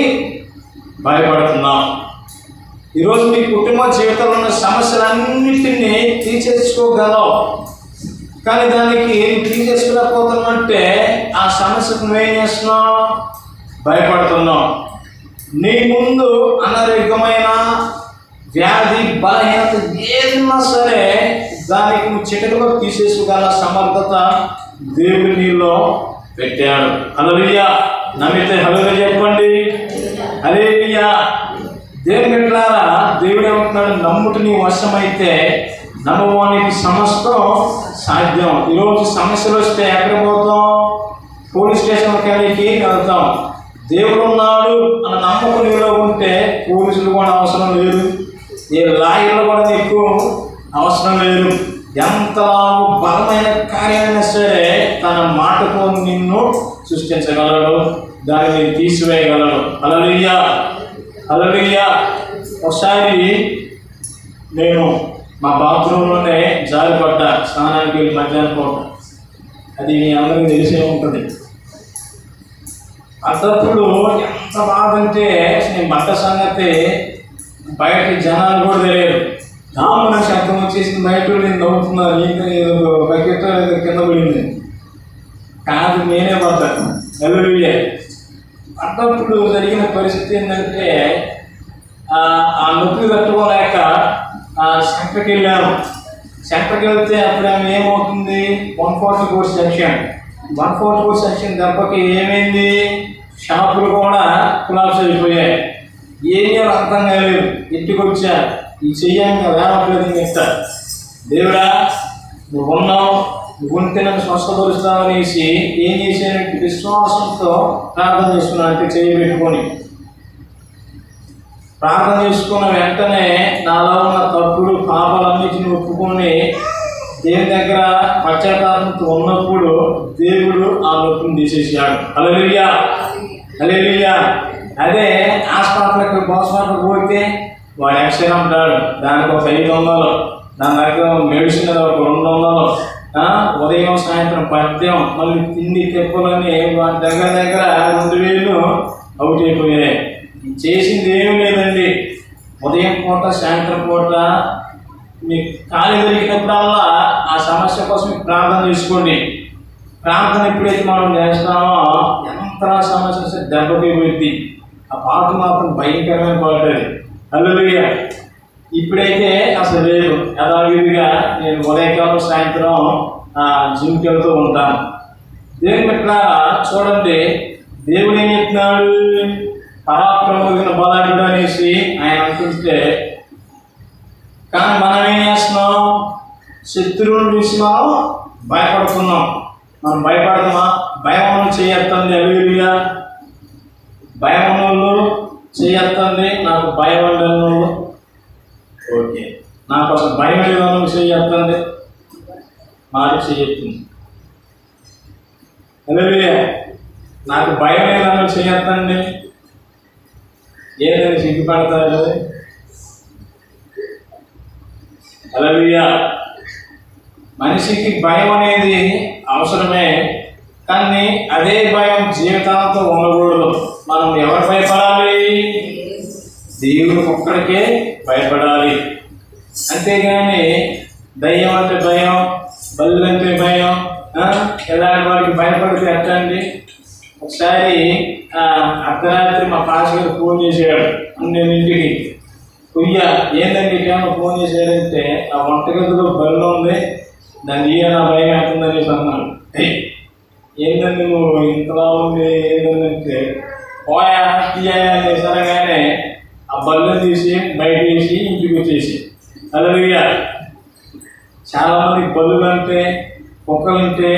భయపడుతున్నావు. ఈరోజు మీ కుటుంబ జీవితంలో ఉన్న సమస్యలన్నింటినీ తీసేసుకోగలవు. కానీ దానికి తీసేసుకోలేకపోతున్నావంటే ఆ సమస్యకు నువ్వేం చేస్తున్నావు? భయపడుతున్నావు. నీ ముందు అనారోగ్యమైన వ్యాధి బలహీనత ఏదన్నా సరే దానికి నువ్వు చిటికలో తీసేసుకోగల సమర్థత దేవుడి నీలో పెట్టాడు. హల్లెలూయా. నమ్మితే హల్లెలూయా చెప్పండి. హల్లెలూయా. దేవుని బిడ్డలారా, దేవుడు ఏమంటున్నాడు, నమ్ముట నీ వశమైతే నమ్మవానికి సమస్తం సాధ్యం. ఈరోజు సమస్యలు వస్తే ఎక్కడ పోతాం? పోలీస్ స్టేషన్ కాడికి వెళ్తాం. దేవుడు ఉన్నాడు అన్న నమ్మకం నీలో ఉంటే పోలీసులు కూడా అవసరం లేదు, ఏ లాయర్లు కూడా నీకు అవసరం లేదు. ఎంత బలమైన కార్యాలైనా సరే తన మాటతో నిన్ను సృష్టించగలడు, దాన్ని తీసివేయగలడు. హల్లెలూయా. హల్లెలూయా. ఒకసారి నేను మా బాత్రూంలోనే జారిపడ్డా, స్నానానికి వెళ్ళి మధ్యాహ్నం పూట. అది మీ అందరికీ తెలిసే ఉంటుంది. అప్పుడు ఎంత బాధ అంటే నేను బట్ట సంగతి బయట జనాలు కూడా తెలియదు. దామున శబ్దం వచ్చేసి బయట నేను నవ్వుతున్నాను, ఇంకా బకెట్ కింద పడింది. కాదు, నేనే పడ్డాను. హల్లెలూయా. అప్పుడు జరిగిన పరిస్థితి ఏంటంటే ఆ నొప్పి తట్టుకోలేక సెంటర్కి వెళ్ళాను. సెంటర్కి వెళ్తే అప్పుడు ఆమె ఏమవుతుంది, 144 సెక్షన్ 144 సెక్షన్ దెబ్బకి ఏమైంది, షాపులు కూడా కులాప్స్ అయిపోయాయి. ఏం చేయాలో అర్థం కాలేదు. ఇంటికి వచ్చా, ఈ చెయ్యాలి వేరట్లేదు. ఇంకా దేవుడా నువ్వు ఉన్నావు, నువ్వు ఉంటే నన్ను స్వస్థపరుస్తావు అనేసి ఏం చేశానంటే విశ్వాసంతో ప్రార్థన చేసుకున్నాను. అంటే చేయబెట్టుకొని ప్రార్థన చేసుకున్న వెంటనే నాలో ఉన్న తప్పుడు పాపాలన్నిటిని ఒప్పుకొని చేసుకొని దేవుని దగ్గర పశ్చాత్తాపంతో ఉన్నప్పుడు దేవుడు ఆ నొప్పిని తీసేసాడు. హల్లెలూయా, హల్లెలూయా. అదే హాస్పిటల్కి హాస్పిటల్కి పోతే వాడు ఎక్స్రే అంటాడు, దానికి ఒక 500, దాని దగ్గర మెడిసిన్ ఒక 200, ఉదయం సాయంత్రం పథ్యం, మళ్ళీ తిండి తెప్పులని వాటి దగ్గర 2000 అవుట్ అయిపోయాయి. చేసింది ఏమీ లేదండి. ఉదయం పూట సాయంత్రం పూట మీకు ఖాళీ దొరికినప్పుడల్లా ఆ సమస్య కోసం మీకు ప్రార్థన చేసుకోండి. ప్రార్థన ఎప్పుడైతే మనం చేస్తామో ఎంత సమస్య దెబ్బకి పోయింది. ఆ పాట మాత్రం భయంకరమైన పాట అది. హల్లెలూయా. ఇప్పుడైతే అసలు లేదు. యథావిధిగా నేను ఉదయకాలం సాయంత్రం జిమ్కి వెళ్తూ ఉంటాను. దేవుని పట్ల చూడండి, దేవుడు ఏం చెప్తున్నాడు? పరాక్రమమైన బలాఢ్యుడు అనేసి ఆయన అంటుంటే, కానీ మనం ఏం చేస్తున్నాం? శత్రువుని చూసి మనం భయపడుతున్నాం. మనం భయపడుతున్నా? భయం చేయొద్దండి. హల్లెలూయా. భయం చేయొద్దండి. నాకు భయం ఉండను. ఓకే, నాకు అసలు భయం లేదని చేయొద్దండి. మాట చేయొద్దు. హల్లెలూయా. నాకు భయం లేదని చేయొద్దండి. ఏదైనా సిగ్గుపడతాడు. హల్లెలూయా. మనిషికి భయం అనేది అవసరమే, కానీ అదే భయం జీవితాంతం ఉండకూడదు. మనం ఎవరు భయపడాలి? దేవుడు ఒక్కడికే భయపడాలి. అంతేగాని దయ్యం అంటే భయం, బల్లు అంటే భయం, ఎలాంటి వాడికి భయపడితే ఎట్టండి. ఒకసారి అర్ధరాత్రి మా పాస్ గారు ఫోన్ చేశాడు 12ంటికి. ఏంటంటే ఇకేమో ఫోన్ చేశాడంటే, ఆ వంటగదిలో బల్లు ఉంది, దాన్ని నా భయం అవుతుందని అన్నాడు. ఏంటంటే నువ్వు ఇంతలా ఉంది ఏంటంటే పోయా తీయాలని సరగానే ఆ బల్లు తీసి బయట వేసి ఇంటికి వచ్చేసి. హల్లెలూయా. చాలా మంది బల్లులు అంటే, కుక్కలంటే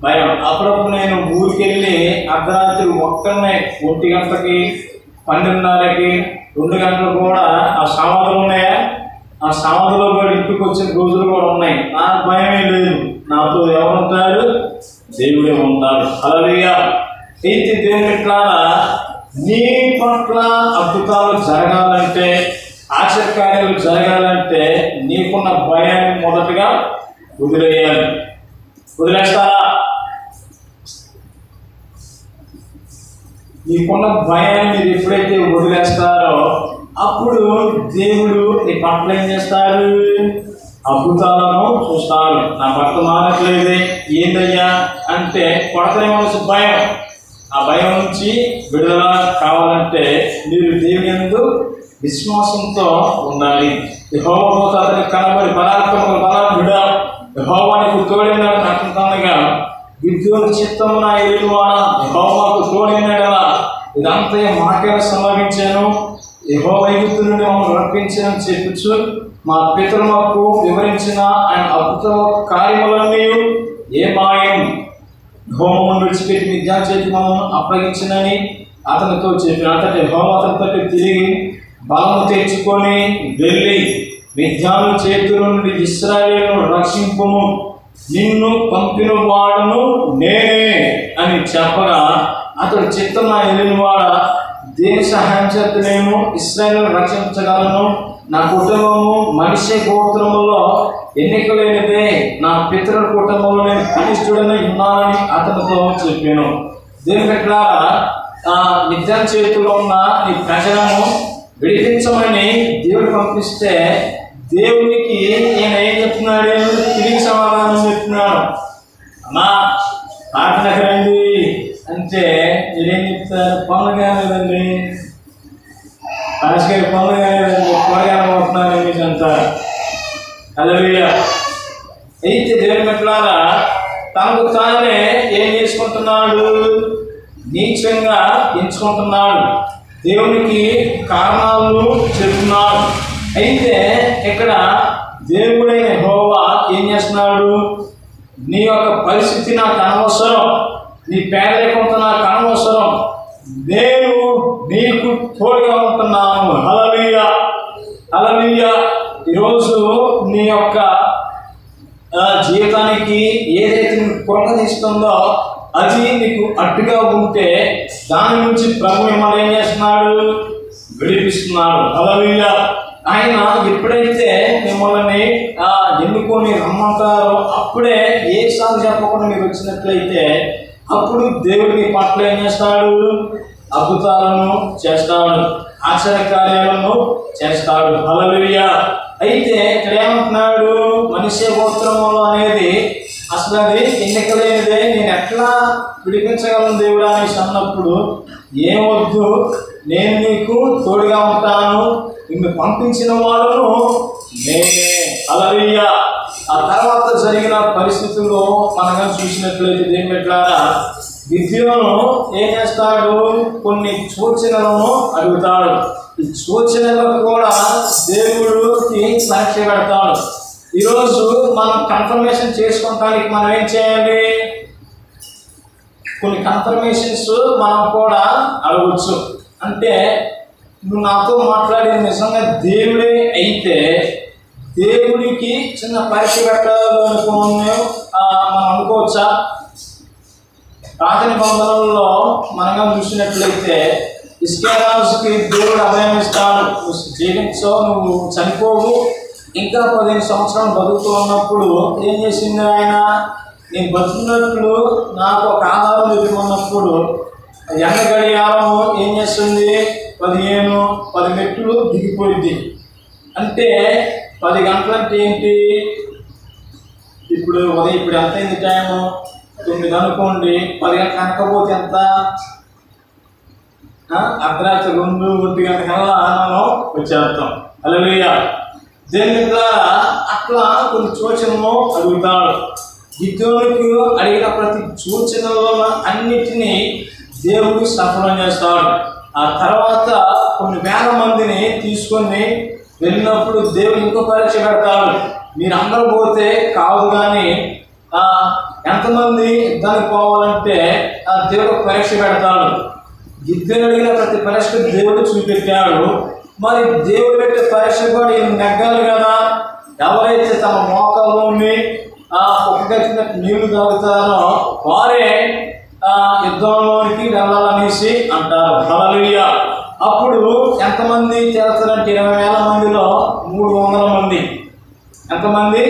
భయం. అప్పుడప్పుడు నేను ఊరికి వెళ్ళి అర్ధరాత్రి ఒక్కనే 1 గంటకి 12:30కి 2 గంటలు కూడా ఆ సమాధులు ఉన్నాయా, ఆ సమాధిలో కూడా ఇంటికి వచ్చిన రోజులు కూడా ఉన్నాయి. నాకు భయమే లేదు. నాతో ఎవరుంటారు? దేవుడే ఉంటారు. హల్లెలూయా. అయితే దేవుని పట్ల నీ పట్ల అద్భుతాలు జరగాలంటే, ఆశ్చర్యకార్యాలు జరగాలంటే నీకున్న భయాన్ని మొదటగా వదిలేయాలి. వదిలేస్తారా? నీకున్న భయాన్ని మీరు ఎప్పుడైతే వదిలేస్తారో అప్పుడు దేవుడు నీ పట్ల ఏం చేస్తారు? అద్భుతాలను చూస్తారు. నా పట్ల మారట్లేదే ఏందయ్యా అంటే కొడతనేమో భయం. ఆ భయం నుంచి విడుదల కావాలంటే మీరు దేవుని యందు విశ్వాసంతో ఉండాలి. యెహోవా అతనికి కనబడి పరాక్రమముల బలాఢ్యుడా, యెహోవా నీకు తోడైనాడు అంటుండగా, విద్యుత్ చిత్తమున ఏలువాడా, యెహోవాకు తోడైనాడలా ఇదంతా మాకే సంభవించాను. యెహోవా ఐగుప్తు నుండి మమ్మల్ని రప్పించానని చెప్పచ్చు మా పితరులకు వివరించిన ఆయన అద్భుత కార్యములన్నీ ఏ మాయం. యెహోవాను విడిచిపెట్టి మిద్యాను చేతికి మమ్మల్ని అప్పగించినని అతనితో చెప్పిన. అంతటి యెహోవా అతనితో తిరిగి బలము తెచ్చుకొని వెళ్ళి మిద్యాను చేతుల నుండి ఇశ్రాయేలును రక్షింపుము, నిన్ను పంపిన వాడును నేనే అని చెప్పగా, అతడు చిత్తమున వెళ్ళినవాడ, దేని సహాయం చేత నేను ఇశ్రాయేలును రక్షించగలను? నా కుటుంబము మనిషి గోత్రములో ఎన్నిక లేనిదే, నా పితరుల కుటుంబంలో నేను కనిష్ఠుడని ఉన్నానని అతనితో చెప్పాను. దేవుని పట్ల నిత్యం చేతిలో ఉన్న నీ ప్రజలను విడిపించమని దేవుడు పంపిస్తే దేవునికి ఈయన ఏం చెప్తున్నాడు? తిరిగి సమాధానం చెప్తున్నాడు. అమ్మా ప్రార్థన రండి అంటే మీరేం చెప్తారు? పనులు కాలేదండి, పాస్గారి పనులు కాలేదండి, కూరగాయలు పోతున్నారని మీకు అంటారు. హల్లెలూయా. అయితే దేవుని పట్ల తనకు తానే ఏం చేసుకుంటున్నాడు? నీచంగా ఎంచుకుంటున్నాడు. దేవునికి కారణాలు చెప్తున్నాడు. అయితే ఇక్కడ దేవుడైన యెహోవా ఏం చేస్తున్నాడు? నీ యొక్క పరిస్థితి నాకు అనవసరం, నీ పేదరికంతో నాకు అనవసరం, నేను నీకు తోడుగా ఉంటున్నాను. హల్లెలూయా, హల్లెలూయా. ఈరోజు నీ యొక్క కృంగదీస్తుందో అది నీకు అడ్డుగా ఉంటే దాని నుంచి ప్రభు మిమ్మల్ని ఏం చేస్తున్నాడు? విడిపిస్తున్నాడు. హల్లెలూయా. ఆయన ఎప్పుడైతే మిమ్మల్ని ఎన్నుకొని రమ్మంటారో అప్పుడే ఏ సాగు చెప్పకుండా మీరు వచ్చినట్లయితే అప్పుడు దేవుడు మీ పట్ల ఏం చేస్తాడు? అద్భుతాలను చేస్తాడు, ఆశ్చర్యకార్యాలను చేస్తాడు. హల్లెలూయా. అయితే ఇక్కడ ఏమంటున్నాడు? మనిషి గోత్రములు అనేది అసలు అది ఎన్నిక లేనిదే, నేను ఎట్లా విడిపించగలను దేవుడా అనేసి అన్నప్పుడు ఏమొద్దు, నేను నీకు తోడుగా ఉంటాను, నిన్ను పంపించిన వాడును నేనే. హల్లెలూయా. ఆ తర్వాత జరిగిన పరిస్థితుల్లో మనం చూసినట్లయితే దేని పెట్టారా? గిద్యోను ఏం చేస్తాడు? కొన్ని సూచనలను అడుగుతాడు. ఈ సూచనలకు కూడా దేవుడికి పరీక్ష పెడతాడు. ఈరోజు మనం కన్ఫర్మేషన్ చేసుకోవడానికి మనం ఏం చేయాలి? కొన్ని కన్ఫర్మేషన్స్ మనం కూడా అడగవచ్చు. అంటే నువ్వు నాతో మాట్లాడేది నిజంగా దేవుడే అయితే దేవుడికి చిన్న పరీక్ష పెట్టాలనుకుని మనం అనుకోవచ్చా? ప్రాచీన బంధంలో మనగా చూసినట్లయితే ఇస్కేరాజుకి దేవుడు అభయం ఇస్తాడు. నువ్వు జీవించో, నువ్వు చనిపోవు, ఇంకా 15 సంవత్సరాలు బతుకుతూ ఉన్నప్పుడు ఏం చేసింది ఆయన? నేను బతుకున్నట్లు నాకు ఒక ఆధారం ఎదుర్కొన్నప్పుడు ఎండ గడియారం ఏం చేస్తుంది? 10 మెట్లు దిగిపోయింది. అంటే 10 గంటలంటే ఏంటి? ఇప్పుడు ఎంత అయింది టైము? 9 అనుకోండి. 10 గంటలు అనకపోతే ఎంత? అర్ధరాత్రి 2-1 గంటల కల్లా మనం వచ్చేస్తాం. హల్లెలూయా. దేని ద్వారా అట్లా కొన్ని సూచనలు అడుగుతాడు. గిద్యోనుకు అడిగిన ప్రతి సూచనలో అన్నిటినీ దేవుడు సఫలం చేస్తాడు. ఆ తర్వాత కొన్ని వేల మందిని తీసుకొని వెళ్ళినప్పుడు దేవుడు ఇంకో పరీక్ష పెడతాడు. మీరు అందరూ పోతే కాదు, కానీ ఎంతమంది యుద్ధానికి పోవాలంటే దేవుడు పరీక్ష పెడతాడు. గిద్యోను అడిగిన ప్రతి పరీక్ష దేవుడు చూపెట్టాడు. మరి దేవుడు పెట్టే పరీక్ష కూడా ఈయన నెగ్గాలి కదా. ఎవరైతే తమ మోకాల్లోని ఒక నీళ్లు తాగుతారో వారే యుద్ధంలోనికి వెళ్ళాలనేసి అంటారు. హల్లెలూయా. అప్పుడు ఎంతమంది చేస్తారంటే 20,000 మందిలో 300 మంది. ఎంతమంది?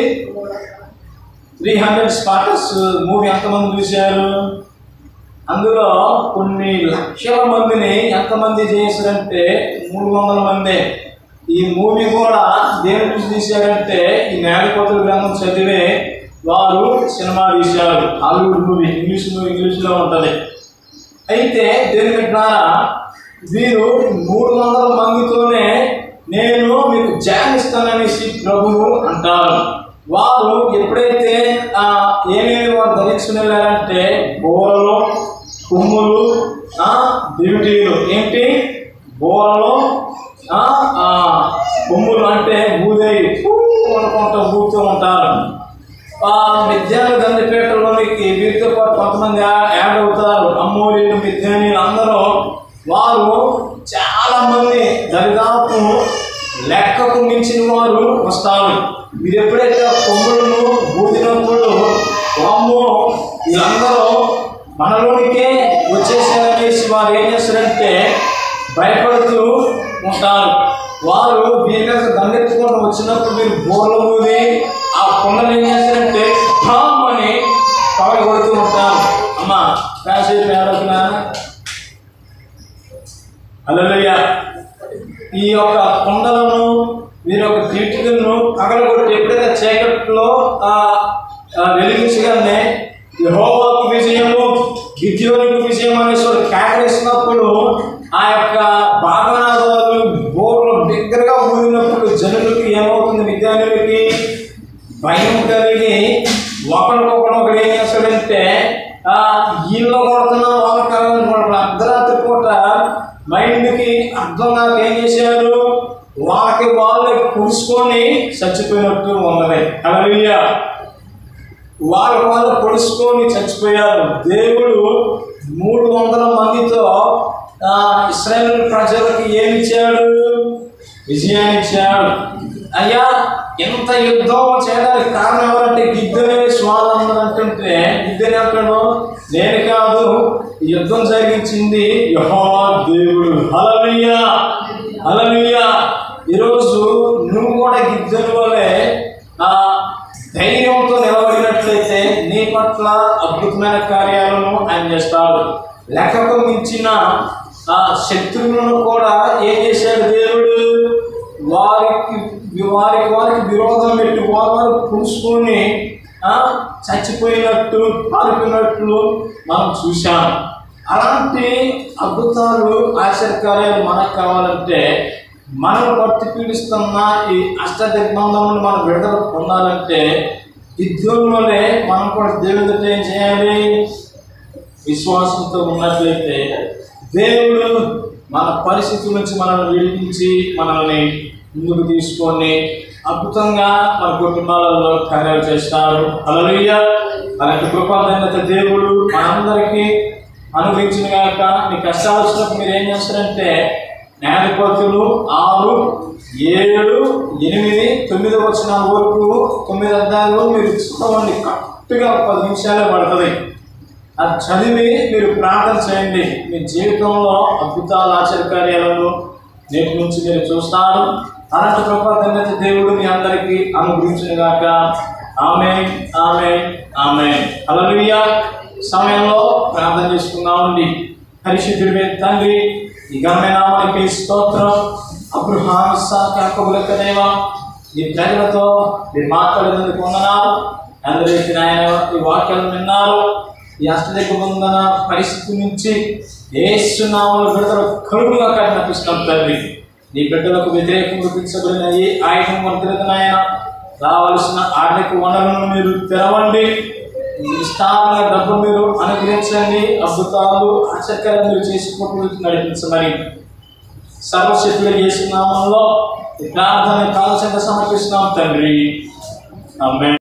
300 స్పాటర్స్ మూవీ ఎంతమంది చూశారు? అందులో కొన్ని లక్షల మందిని ఎంతమంది చేశారంటే 300 మందే. ఈ మూవీ కూడా దేని నుంచి తీశారంటే ఈ న్యాయపత్రుల గ్రంథం చదివే వారు సినిమా తీశారు. హాలీవుడ్ మూవీ, ఇంగ్లీష్లో ఉంటుంది. అయితే దేని పెట్టినారా? వీరు 300 మందితోనే నేను మీకు జానిస్తాననేసి ప్రభువు అంటారు. వారు ఎప్పుడైతే ఏమేమి వారు ధరించుకుని వెళ్ళారంటే బోరలు, కొమ్ములు, దివిటీలు. ఏంటి? బోరలు, కొమ్ములు అంటే ఊదేవి అనుకుంటూ ఊపుతూ ఉంటారు. మిద్యాను గంధిపేటలోనికి వీరితో పాటు కొంతమంది యాడ్ అవుతారు. అమ్మోరీలు, మిద్యానీలు అందరూ వారు చాలా మంది, దరిదాపు లెక్కకు మించిన వారు వస్తారు. మీరు ఎప్పుడైతే కొమ్ములను ఊదినప్పుడు వామ్మో వీళ్ళందరూ మనలోనికే వచ్చేసారనేసి వారు ఏం చేస్తారంటే భయపడుతూ ఉంటారు. వారు వీరి మీద దండెత్తుకుంటూ వచ్చినప్పుడు మీరు బోర్లు ఊది ఆ కొండలు ఏం చేస్తారంటే ఠామ్ అని పగలు కొడుతూ ఉంటారు. అమ్మా కాసేపు ఏడవుతున్నా. హల్లెలూయా. ఈ యొక్క కొండలను మీరు ఒక కిటికీలను పగలగొట్టి ఎప్పుడైతే చీకట్లో వెలిగించగానే యెహోవాకు విజయము, గిద్యోనుకు విజయం అనేసి కేకరిస్తున్నప్పుడు ఆ యొక్క బాగానాదాలు బోర్లు దగ్గరగా ఊదినప్పుడు జనులకి ఏమవుతుంది? విద్యార్థులకి భయం కలిగి ఒకరికొకరు ఏం చేస్తాడంటే వీళ్ళు కొడుతున్నా వాళ్ళకి అర్ధరాత్రి పూట మైండ్కి అర్థం కాక ఏం చేశారు? వాళ్ళకి వాళ్ళే పొడుచుకొని చచ్చిపోయినట్టు ఉన్నది. హల్లెలూయా. వాళ్ళు పొడుచుకొని చచ్చిపోయారు. దేవుడు 300 మందితో ఇశ్రాయేలు ప్రజలకు ఏమి ఇచ్చాడు? విజయాన్ని ఇచ్చాడు. అయ్యా ఎంత యుద్ధం చేయడానికి కారణం ఎవరంటే గిద్దెనే స్వామి అంటుంటే గిద్దెని అంటాడు, నేను కాదు, యుద్ధం జరిగించింది యెహోవా దేవుడు. హల్లెలూయా, హల్లెలూయా. ఈరోజు నువ్వు కూడా గిద్దెని వలె ధైర్యంతో నిలబడినట్లయితే నీ పట్ల అద్భుతమైన కార్యాలను ఆయన చేస్తాడు. లెక్కకు మించిన శత్రువులను కూడా ఏం చేశాడు దేవుడు, వారికి విరోధం పెట్టి వారు పులుసుకొని చచ్చిపోయినట్టు పారిపోయినట్లు మనం చూశాం. అలాంటి అద్భుతాలు ఆశ్చర్యకార్యాలు మనకు కావాలంటే, మనం పట్టి పీడిస్తున్న ఈ అష్టదిగ్బంధములను మనం విడుదల పొందాలంటే యుద్ధంలోనే మనం కూడా దేవుడితో ఏం చేయాలి, విశ్వాసంతో ఉన్నట్లయితే దేవుడు మన పరిస్థితుల నుంచి మనల్ని విడిపించి మనల్ని ముందుకు తీసుకొని అద్భుతంగా మన కుటుంబాలలో కార్యాలు చేస్తారు. హల్లెలూయా. అలాంటి కృపాధన్యత దేవుడు మనందరికీ అనుగ్రహించిన గాక. మీ కష్టాలు వచ్చినప్పుడు మీరు ఏం చేస్తారంటే, న్యాయాధిపతులు 6, 7, 8, 9 వచనాల వరకు 9 అధ్యాయాలు మీరు చదవండి. కరెక్ట్గా 10 నిమిషాలే పడుతుంది. అది చదివి మీరు ప్రార్థన చేయండి. మీ జీవితంలో అద్భుతాలు ఆశ్చర్యకార్యాలను నేటి నుంచి మీరు చూస్తారు. అలాంటి కృపాధన్యత దేవుడు మీ అందరికీ అనుగ్రహించును గాక. ఆమేన్, ఆమేన్, ఆమేన్. హల్లెలూయా. సమయంలో ప్రార్థన చేసుకుందామండి. పరిశుద్ధుడి తండ్రి, ఈ ఘనమైన నామానికి స్తోత్రం. అబ్రహాము, ఇస్సాకు, యాకోబుల దేవ, ఈ ప్రజలతో మీరు మాట్లాడినందుకు వందనాలు. అందరికీ నాయన ఈ వాక్యాలను విన్నారు. ఈ అష్టదిగ్బంధన పరిస్థితి నుంచి యేసు నామములో విడుదల కలుగుగా కనిపిస్తున్నాం తండ్రి. నీ బిడ్డలకు వ్యతిరేకంగా తీర్చబడిన ఈ ఆయుధం వర్తిరదు నాయన. రావాల్సిన ఆర్థిక వనరులను మీరు తెరవండి. విస్తారంగా డబ్బు మీరు అనుగ్రహించండి. అద్భుతాలు ఆశ్చర్యాలు మీరు చేసుకుంటూ నడిపించమని సర్వశక్తులు యేసు నామములో ఈ ప్రార్థన కాలచంగా సమర్పిస్తున్నాం తండ్రి. ఆమేన్.